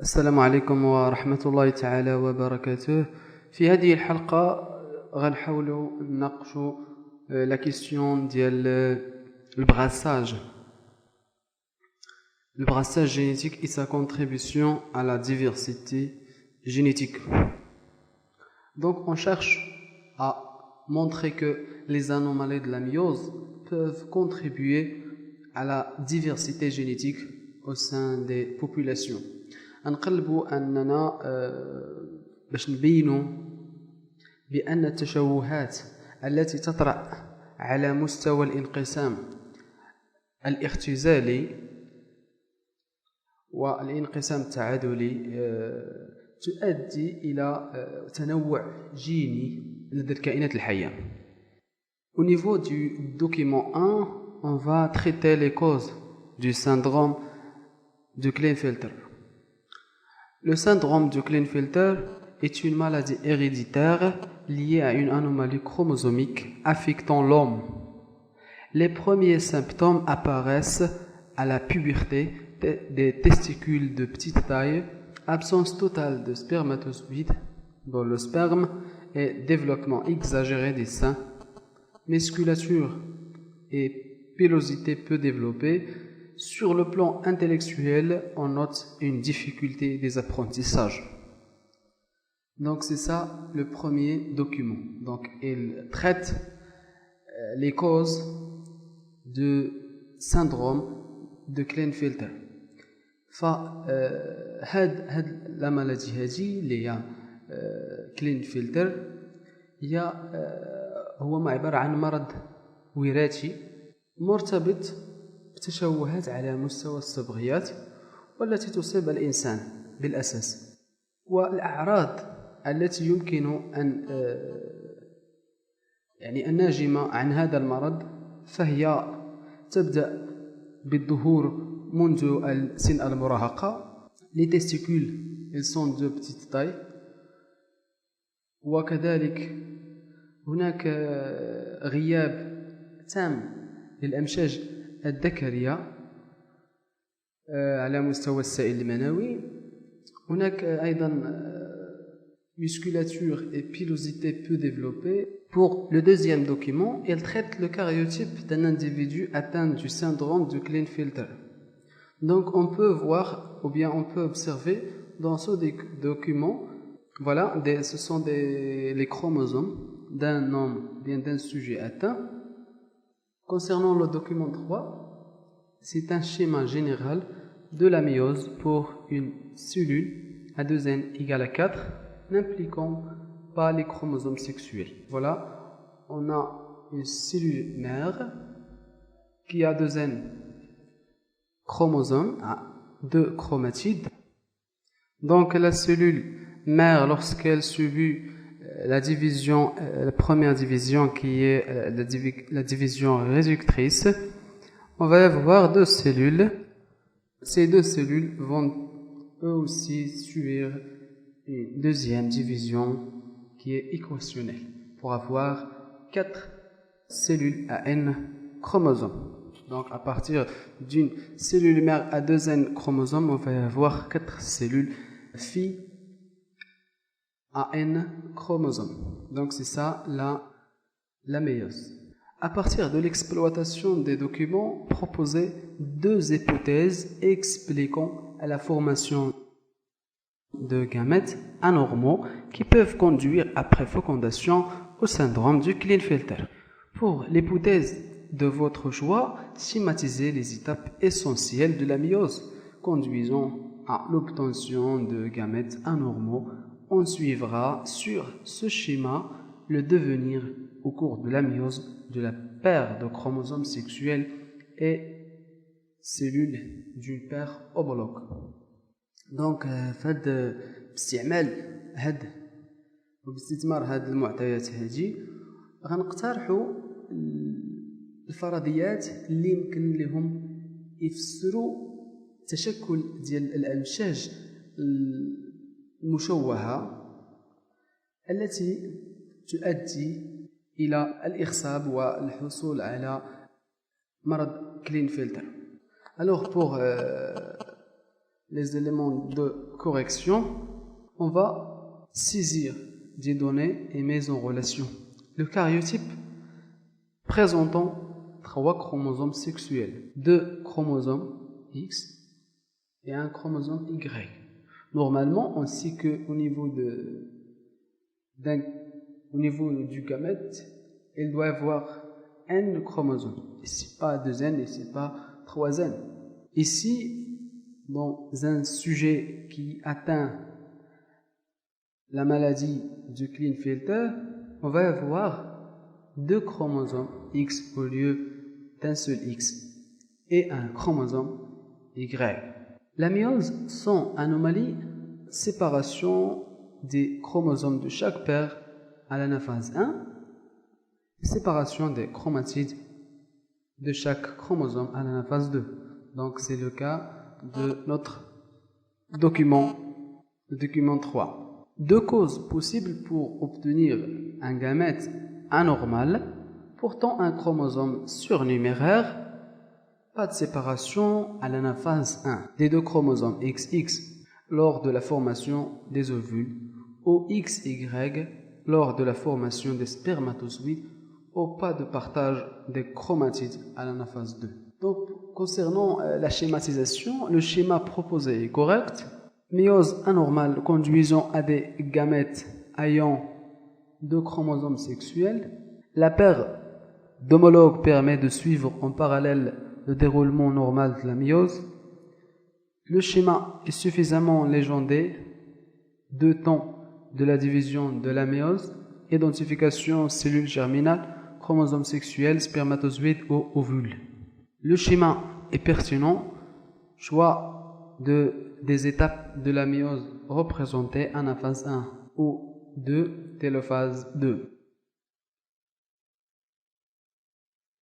السلام عليكم ورحمة الله تعالى وبركاته. في هذه الحلقة غنحاولوا نناقشوا لا كيستيون ديال البراssage. Le brassage génétique et sa contribution à la diversité génétique. Donc on cherche à montrer que les anomalies de la myose peuvent contribuer à la diversité génétique au sein des populations. نقلبوا أننا باش نبينوا بأن التشوهات التي تطرأ على مستوى الانقسام الاختزالي والانقسام التعادلي تؤدي إلى تنوع جيني لدى الكائنات الحية. Au niveau du document 1, on va traiter les causes du syndrome de Klinefelter. Le syndrome de Klinefelter est une maladie héréditaire liée à une anomalie chromosomique affectant l'homme. Les premiers symptômes apparaissent à la puberté, des testicules de petite taille, absence totale de spermatozoïdes dans le sperme et développement exagéré des seins, musculature et pilosité peu développée. Sur le plan intellectuel, on note une difficulté des apprentissages. Donc c'est ça le premier document. Donc il traite les causes du syndrome de Klinefelter. فهاد لا مالادي هذه اللي هي كلينفيلتر هي هو عبارة عن مرض وراثي مرتبط بتشوهات على مستوى الصبغيات والتي تصيب الإنسان بالأساس. والأعراض التي يمكن أن الناجمة عن هذا المرض فهي تبدأ بالظهور منذ سن المراهقة. Les testicules, ils sont de petite taille. وكذلك هناك غياب تام للأمشاج الذكرية على مستوى السائل المنوي. هناك أيضا musculature et pilosité peu développée. Pour le deuxième document, il traite le karyotype d'un individu atteint du syndrome de Klinefelter. Donc on peut voir, ou bien on peut observer dans ce document, voilà, ce sont les chromosomes d'un homme, bien d'un sujet atteint. Concernant le document 3, c'est un schéma général de la myose pour une cellule à 2n égale à 4, n'impliquant pas les chromosomes sexuels. Voilà, on a une cellule mère qui a 2n chromosomes, à 2 chromatides. Donc la cellule mère, lorsqu'elle subit la division, la première division qui est la division réductrice, on va avoir 2 cellules. Ces 2 cellules vont eux aussi subir une deuxième division qui est équationnelle pour avoir 4 cellules à n chromosomes. Donc à partir d'une cellule mère à 2n chromosomes, on va avoir 4 cellules filles à n chromosomes. Donc c'est ça la méiose. À partir de l'exploitation des documents, proposer 2 hypothèses expliquant la formation de gamètes anormaux qui peuvent conduire après fécondation au syndrome du Klinefelter. Pour l'hypothèse de votre choix, schématisez les étapes essentielles de la myose conduisant à l'obtention de gamètes anormaux. On suivra sur ce schéma le devenir au cours de la myose de la paire de chromosomes sexuels et cellules d'une paire homologue. Donc فهاد باستعمال وباستثمار هاد المعطيات هذه غنقترحوا الفرضيات اللي يمكن لهم يفسروا التشكل ديال الأمشاج المشوهة التي تؤدي إلى الإخصاب والحصول على مرض Klinefelter. Alors pour les éléments de correction, on va saisir des données et mises en relation. Le karyotype présentant 3 chromosomes sexuels, 2 chromosomes X et un chromosome Y. Normalement, on sait qu'au niveau du gamète, il doit y avoir N chromosomes. Ici, pas 2N, ici, pas 3N. Ici, dans un sujet qui atteint la maladie du Klinefelter, on va avoir 2 chromosomes X au lieu d'un seul X et un chromosome Y. La myose sans anomalie, séparation des chromosomes de chaque paire à l'anaphase 1, séparation des chromatides de chaque chromosome à l'anaphase 2. Donc c'est le cas de notre document, le document 3. 2 causes possibles pour obtenir un gamète anormal portant un chromosome surnuméraire, pas de séparation à l'anaphase 1 des 2 chromosomes XX lors de la formation des ovules, ou XY lors de la formation des spermatozoïdes, ou pas de partage des chromatides à l'anaphase 2. Donc, concernant la schématisation, le schéma proposé est correct. Myose anormale conduisant à des gamètes ayant 2 chromosomes sexuels. La paire d'homologues permet de suivre en parallèle le déroulement normal de la myose. Le schéma est suffisamment légendé. 2 temps de la division de la myose, identification cellule germinale, chromosome sexuel, spermatozoïde ou ovule. Le schéma est pertinent. Choix des étapes de la myose représentées anaphase 1 ou 2, télophase 2.